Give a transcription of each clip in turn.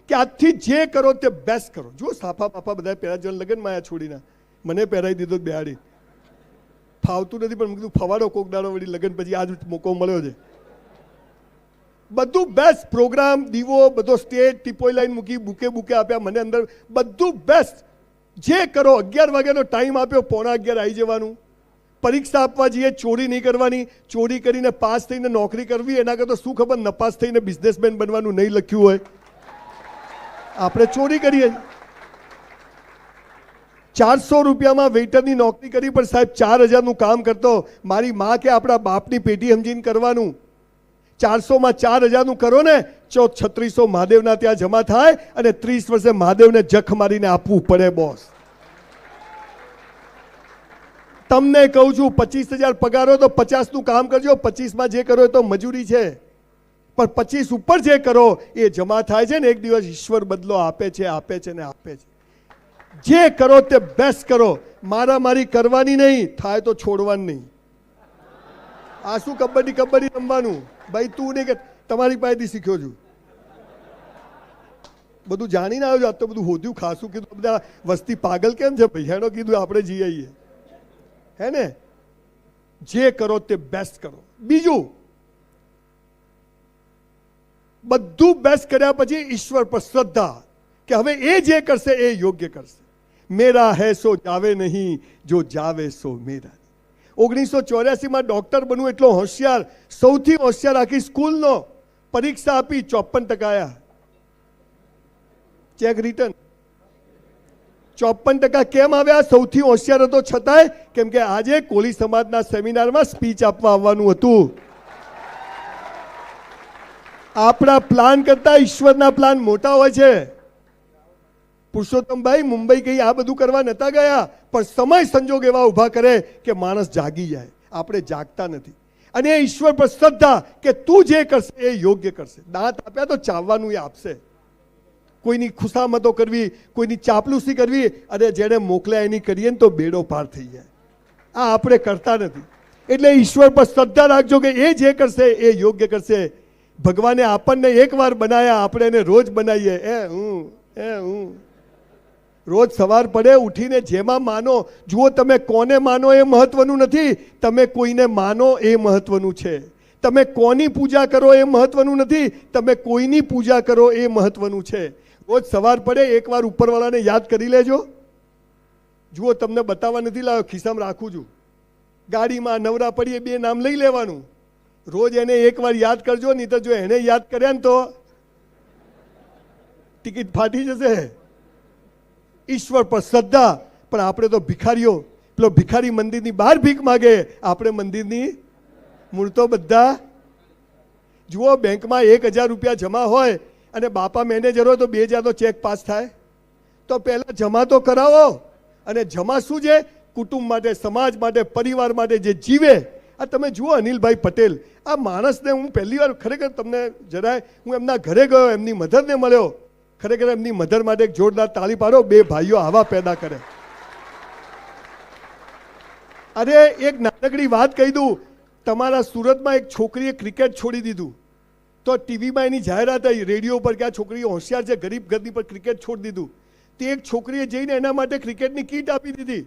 કે આજથી જે કરો તે બેસ્ટ કરો. જો સાફા બાફા બધા પહેરા જણ લગનમાં આયા છોડીને મને પહેરાવી દીધો બેહાડી, ફાવતું નથી પણ કીધું ફવાડો કોક દાડો વળી લગન પછી આજ મોકો મળ્યો છે. બધું બેસ્ટ પ્રોગ્રામ, દીવો બધો સ્ટેજ ટીપોઈ લાઈન મૂકી, બુકે આપ્યા મને અંદર, બધું બેસ્ટ. જે કરો 11 વાગ્યાનો ટાઈમ આપ્યો, 11:15 આવી જવાનું. પરીક્ષા આપવા જઈએ, ચોરી નહીં કરવાની. ચોરી કરીને પાસ થઈને નોકરી કરવી એના કરતાં શું ખબર નપાસ થઈને બિઝનેસમેન બનવાનું નહીં લખ્યું હોય, આપણે ચોરી કરીએ. 400 રૂપિયામાં વેઇટરની નોકરી કરી પણ સાહેબ 4000નું કામ કરતો. મારી માં કે આપણા બાપની પેટી સમજીને કરવાનું. 400માં 4000નું કરો ને, 3600 મહાદેવના ત્યાં જમા થાય અને 30 વર્ષે મહાદેવને જખ મારીને આપવું પડે બોસ. તમને કહું છું 25,000 પગાર હોય તો 50નું કામ કરજો, 25માં જે કરો એ તો મજૂરી છે, પણ 25 ઉપર જે કરો એ જમા થાય છે ને એક દિવસ ઈશ્વર બદલો આપે છે, આપે છે ને આપે છે. જે કરો તે બેસ્ટ કરો, મારી કરવાની નહીં, થાય તો છોડવાનું નહીં. આ શું કબડ્ડી રમવાનું ભાઈ, તું નહીં કે તમારી પાસેથી શીખ્યો છું, બધું જાણીને આવ્યો છું. આજ તો બધું હોદ્યું ખાસું કીધું. બધા વસ્તી પાગલ કેમ છે ભાઈ, હેનો કીધું આપણે જઈ આવીએ, હે ને. જે કરો તે બેસ્ટ કરો. બીજું બધું બેસ્ટ કર્યા પછી ઈશ્વર પર શ્રદ્ધા કે હવે એ જે કરશે એ યોગ્ય કરશે. મેરા હૈ સો જાવે નહીં, જો જાવે સો મેરા. 1984માં ડોક્ટર બનવું એટલો હોશિયાર, સૌથી હોશિયાર આખી સ્કૂલનો. પરીક્ષા આપી 54% આવ્યા, ચેક રિટર્ન. 54% કેમ આવ્યા? સૌથી હોશિયાર હતો છતાંય, કેમ કે આજે કોળી સમાજના સેમિનારમાં સ્પીચ આપવા આવવાનું હતું. આપણા પ્લાન કરતા ઈશ્વરના પ્લાન મોટા હોય છે. પુરુષોત્તમભાઈ મુંબઈ કઈ આ બધું કરવા નતા ગયા, પણ સમય સંજોગ એવા ઉભા કરે કે માણસ જાગી જાય. આપણે જાગતા નથી. અને ઈશ્વર પર શ્રદ્ધા કે તું જે કરશે એ યોગ્ય કરશે. દાંત આપ્યા તો ચાવવાનું એ આપશે. કોઈની ખુશામતો કરવી, કોઈની ચાપલુસી કરવી, અને જેને મોકલ્યા એની કરીએ ને તો બેડો પાર થઈ જાય. આ આપણે કરતા નથી. એટલે ઈશ્વર પર શ્રદ્ધા રાખજો કે એ જે કરશે એ યોગ્ય કરશે. ભગવાને આપણને એકવાર બનાવ્યા, આપણે એને રોજ બનાવીએ. હું રોજ સવાર પડે ઉઠીને જેમાં માનો. જુઓ, તમે કોને માનો એ મહત્વનું નથી, તમે કોઈને માનો એ મહત્વનું છે. તમે કોની પૂજા કરો એ મહત્વનું નથી, તમે કોઈની પૂજા કરો એ મહત્વનું છે. રોજ સવાર પડે એકવાર ઉપરવાળાને યાદ કરી લેજો. જુઓ, તમને બતાવવા નથી લાવ્યો, ખિસ્સામાં રાખું છું. ગાડીમાં નવરા પડીએ 2 નામ લઈ લેવાનું. રોજ એને એકવાર યાદ કરજો, નહીં તો જો એને યાદ કર્યા ને તો ટિકિટ ફાટી જશે. ઈશ્વર પર શ્રદ્ધા. પણ આપણે તો ભિખારીઓ. પેલો ભિખારી મંદિરની બહાર ભીખ માગે, આપણે મંદિરની મૂળ તો બધા. જુઓ, બેંકમાં 1000 રૂપિયા જમા હોય અને બાપા મેનેજર હોય તો 2000 ચેક પાસ થાય. તો પહેલા જમા તો કરાવો. અને જમા શું છે? કુટુંબ માટે, સમાજ માટે, પરિવાર માટે જે જીવે. આ તમે જુઓ અનિલભાઈ પટેલ, આ માણસને હું પહેલી વાર ખરેખર તમને જરાય, હું એમના ઘરે ગયો, એમની મધરને મળ્યો. ખરેખર એમની મધર માટે એક જોરદાર તાળી પાડો. 2 ભાઈઓ આવા પેદા કરે. અરે એક નાનકડી વાત કહી દઉં. તમારા સુરતમાં એક છોકરીએ ક્રિકેટ છોડી દીધું તો ટીવીમાં એની જાહેરાત આવી, રેડિયો પર, કે આ છોકરી હોશિયાર છે, ગરીબ ઘરની પર ક્રિકેટ છોડી દીધું. તે એક છોકરીએ જઈને એના માટે ક્રિકેટની કીટ આપી દીધી.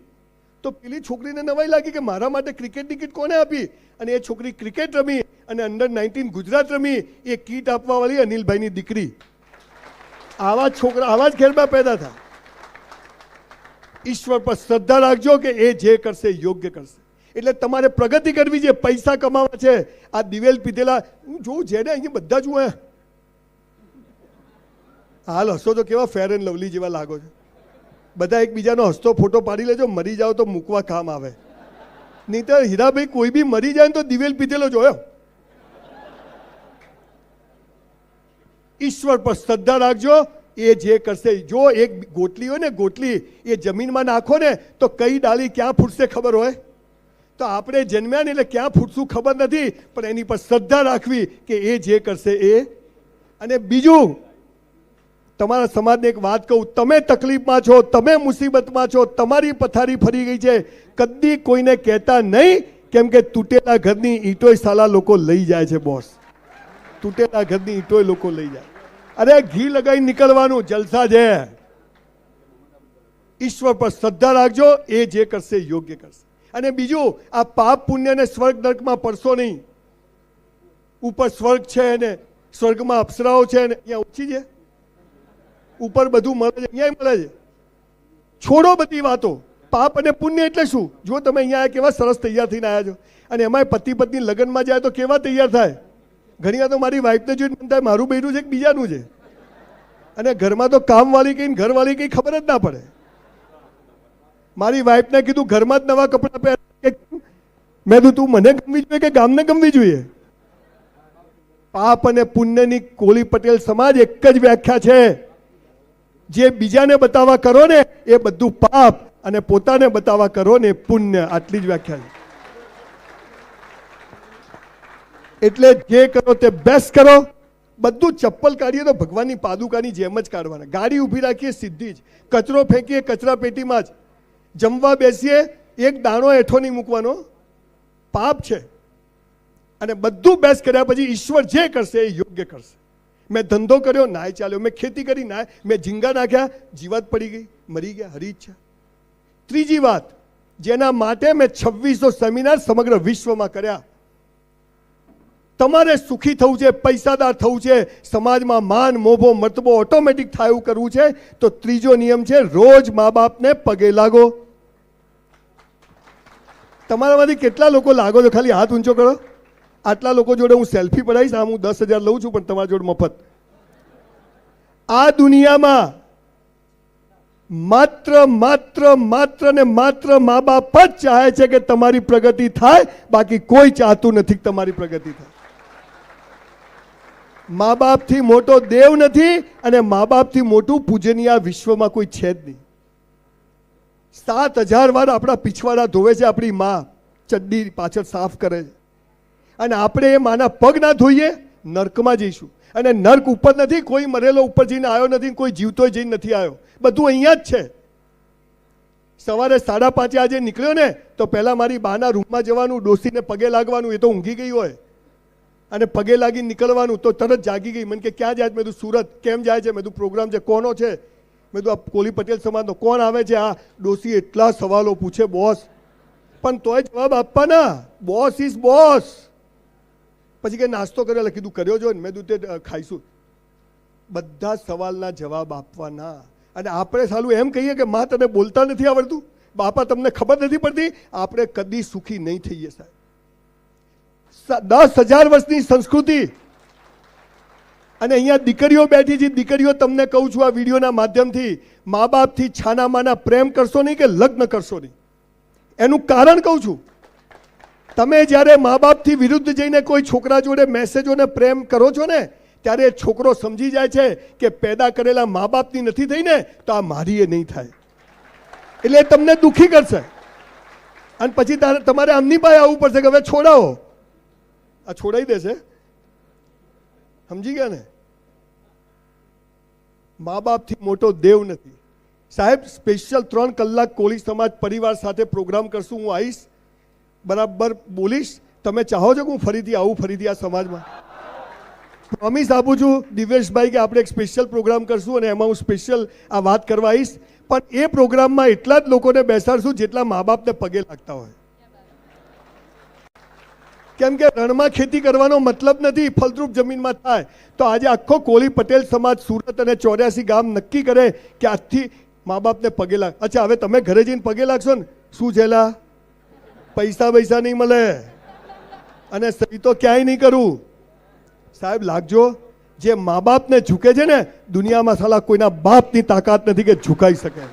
તો પેલી છોકરીને નવાઈ લાગી કે મારા માટે ક્રિકેટની કીટ કોને આપી? અને એ છોકરી ક્રિકેટ રમી અને અંડર-19 ગુજરાત રમી. એ કીટ આપવાવાળી અનિલભાઈની દીકરી. આવા છોકરા આવા જ ઘેરમાં પેદા થાય. ઈશ્વર પર શ્રદ્ધા રાખજો કે એ જે કરશે યોગ્ય કરશે. એટલે તમારે પ્રગતિ કરવી છે, પૈસા કમાવા છે. આ દિવેલ પીધેલા હું જોઉં, જેને અહીં બધા જુએ હાલ હસો તો કેવા ફેર એન્ડ લવલી જેવા લાગો છો. બધા એકબીજાનો હસતો ફોટો પાડી લેજો, મરી જાઓ તો મૂકવા કામ આવે. નહીં તો હીરાભાઈ કોઈ બી મરી જાય ને તો દિવેલ પીધેલો જોયો. ઈશ્વર પર શ્રદ્ધા રાખજો, એ જે કરશે. જો એક ગોટલી હોય ને, ગોટલી એ જમીનમાં નાખો ને તો કઈ ડાળી ક્યાં ફૂટશે ખબર હોય? તો આપણે જન્મ્યા ને એટલે ક્યાં ફૂટશું ખબર નથી, પણ એની પર શ્રદ્ધા રાખવી કે એ જે કરશે એ. અને બીજું, તમારા સમાજને એક વાત કહું, તમે તકલીફમાં છો, તમે મુસીબતમાં છો, તમારી પથારી ફરી ગઈ છે, કદી કોઈને કહેતા નહીં, કેમ કે તૂટેલા ઘરની ઈંટોય સાલા લોકો લઈ જાય છે બોસ. તૂટેલા ઘરની ઈંટોય લોકો લઈ જાય. અરે ઘી લગાવી નીકળવાનું, જલસા છે. ઈશ્વર પર શ્રદ્ધા રાખજો, એ જે કરશે યોગ્ય કરશે. અને બીજું, આ પાપ પુણ્ય ને સ્વર્ગ નર્કમાં પડશો નહીં. ઉપર સ્વર્ગ છે ને સ્વર્ગમાં અપ્સરાઓ છે ને અહીંયા ઓછી છે. ઉપર બધું મળે છે, અહીંયા મળે છે. છોડો બધી વાતો. પાપ અને પુણ્ય એટલે શું? જો તમે અહીંયા કેવા સરસ તૈયાર થઈને આવ્યા છો, અને એમાં પતિ પત્ની લગ્નમાં જાય તો કેવા તૈયાર થાય. ઘણી વાર તો મારી વાઈફને જોઈને મન થાય મારું બૈરું છે કે બીજાનું છે. અને ઘરમાં તો કામવાળી કઈ ઘરવાળી કઈ ખબર જ ના પડે. મારી વાઈફને કીધું ઘરમાં જ નવા કપડાં પહેર. મેં કીધું તું મને ગમવી જોઈએ કે ગામને ગમવી જોઈએ? પાપ અને પુણ્યની કોલી પટેલ સમાજ એક જ વ્યાખ્યા છે. જે બીજાને બતાવવા કરો ને એ બધું પાપ, અને પોતાને બતાવવા કરો ને પુણ્ય. આટલી જ વ્યાખ્યા છે. એટલે જે કરો તે બેસ્ટ કરો. બધું ચપ્પલ કાઢીએ તો ભગવાનની પાદુકાની જેમ જ કાઢવાના. ગાડી ઊભી રાખીએ સીધી જ, કચરો ફેંકીએ કચરા પેટીમાં જ, જમવા બેસીએ એક દાણો હેઠો નહીં મૂકવાનો. પાપ છે. અને બધું બેસ્ટ કર્યા પછી ઈશ્વર જે કરશે એ યોગ્ય કરશે. મેં ધંધો કર્યો, નાય ચાલ્યો. મેં ખેતી કરી, નાય. મેં ઝીંગા નાખ્યા, જીવાત પડી ગઈ, મરી ગયા, હરી ઈચ્છા. ત્રીજી વાત, જેના માટે મેં 2600 સેમિનાર સમગ્ર વિશ્વમાં કર્યા. તમારે સુખી થવું છે, પૈસાદાર થવું છે, સમાજમાં માન મોભો મર્તબો ઓટોમેટિક થાય એવું કરવું છે, તો ત્રીજો નિયમ છે રોજ મા બાપને પગે લાગો. તમારામાંથી કેટલા લોકો લાગો છો? ખાલી હાથ ઊંચો કરો. આટલા લોકો જોડે હું સેલ્ફી પડાવીશ. આમ હું 10,000 લઉં છું, પણ તમારા જોડે મફત. આ દુનિયામાં માત્ર ને માત્ર મા બાપ જ ચાહે છે કે તમારી પ્રગતિ થાય, બાકી કોઈ ચાહતું નથી કે તમારી પ્રગતિ થાય. મા બાપથી મોટો દેવ નથી, અને મા બાપથી મોટું પૂજનીય આ વિશ્વમાં કોઈ છે જ નહીં. 7,000 વાર આપણા પીછવાડા ધોવે છે આપણી મા, ચડ્ડી પાછળ સાફ કરે છે. અને આપણે એ માના પગ ના ધોઈએ, નર્કમાં જઈશું. અને નર્ક ઉપર નથી, કોઈ મરેલો ઉપર જઈને આવ્યો નથી, કોઈ જીવતો જઈને નથી આવ્યો. બધું અહીંયા જ છે. સવારે 5:30 આજે નીકળ્યો ને તો પહેલા મારી બાના રૂમમાં જવાનું, ડોસીને પગે લાગવાનું. એ તો ઊંઘી ગઈ હોય, અને પગે લાગી નીકળવાનું. તો તરત જાગી ગઈ. મને કે ક્યાં જાય? મેં કીધું સુરત. કેમ જાય છે? મેં કીધું પ્રોગ્રામ છે. કોનો છે? મેં કીધું આ કોલી પટેલ સમાજનો. કોણ આવે છે? આ ડોસી એટલા સવાલો પૂછે બોસ, પણ તોય જવાબ આપવાના. Boss is boss. પછી કે નાસ્તો કર્યો? એટલે કીધું કર્યો જો ને. મેં કીધું તે ખાઈશું. બધા સવાલના જવાબ આપવાના. અને આપણે સાલું એમ કહીએ કે માં તને બોલતા નથી આવડતું, બાપા તમને ખબર નથી પડતી. આપણે કદી સુખી નહીં થઈએ સાહેબ. 10,000 વર્ષની સંસ્કૃતિ. અને અહીંયા દીકરીઓ બેઠી છે. દીકરીઓ, તમને કહું છું આ વિડીયોના માધ્યમથી, મા બાપથી છાના માના પ્રેમ કરશો નહીં કે લગ્ન કરશો નહીં. એનું કારણ કહું છું. તમે જ્યારે મા બાપથી વિરુદ્ધ જઈને કોઈ છોકરા જોડે મેસેજોને પ્રેમ કરો છો ને, ત્યારે છોકરો સમજી જાય છે કે પેદા કરેલા મા બાપની નથી થઈ ને, તો આ મારી એ નહીં થાય. એટલે તમને દુઃખી કરશે. અને પછી તમારે આમની પાસે આવવું પડશે કે હવે છોડાવો. આ છોડાઈ દેશે. સમજી ગયા ને? મા બાપથી મોટો દેવ નથી સાહેબ. સ્પેશિયલ 3 કલાક કોળી સમાજ પરિવાર સાથે પ્રોગ્રામ કરશું. હું આવીશ, બરાબર બોલીશ. તમે ચાહો છો કે હું ફરીથી આવું, ફરીથી આ સમાજમાં? પ્રોમિસ આપું છું દિવેશભાઈ કે આપણે એક સ્પેશિયલ પ્રોગ્રામ કરશું, અને એમાં હું સ્પેશિયલ આ વાત કરવા આવીશ. પણ એ પ્રોગ્રામમાં એટલા જ લોકોને બેસાડશું જેટલા મા બાપને પગે લાગતા હોય. કેમ કે રણમાં ખેતી કરવાનો મતલબ નથી, ફળદ્રુપ જમીનમાં થાય. તો આજે આખો કોળી પટેલ સમાજ સુરત અને 84 ગામ નક્કી કરે કે આજથી મા બાપને પગે લાગ. અચ્છા, હવે તમે ઘરે જઈને પગે લાગશો ને, શું છેલા પૈસા નહીં મળે, અને સહી તો ક્યાંય નહીં કરું સાહેબ. લાગજો. જે મા બાપને ઝૂકે છે ને, દુનિયામાં સાલા કોઈના બાપની તાકાત નથી કે ઝુકાઈ શકે.